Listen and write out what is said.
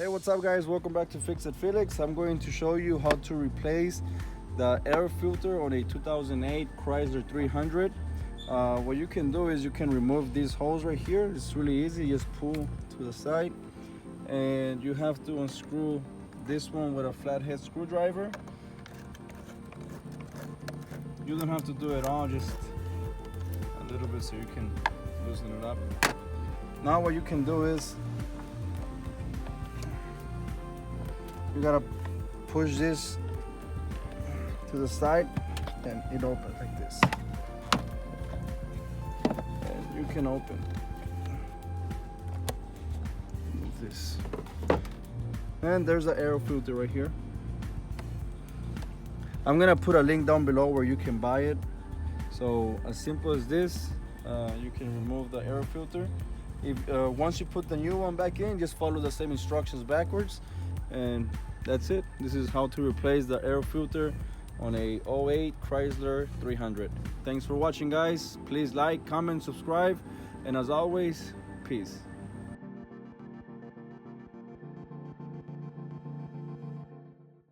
Hey, what's up guys, welcome back to Fix It Felix. I'm going to show you how to replace the air filter on a 2008 Chrysler 300. What you can do is you can remove these holes right here. It's really easy, just pull to the side and you have to unscrew this one with a flathead screwdriver. You don't have to do it all, just a little bit so you can loosen it up. Now what you can do is you gotta push this to the side and it opens like this. And you can open this. And there's the air filter right here. I'm gonna put a link down below where you can buy it. So as simple as this, you can remove the air filter. Once you put the new one back in, just follow the same instructions backwards. And that's it. This is how to replace the air filter on a 08 Chrysler 300. Thanks for watching guys. Please like, comment, subscribe, and as always, peace.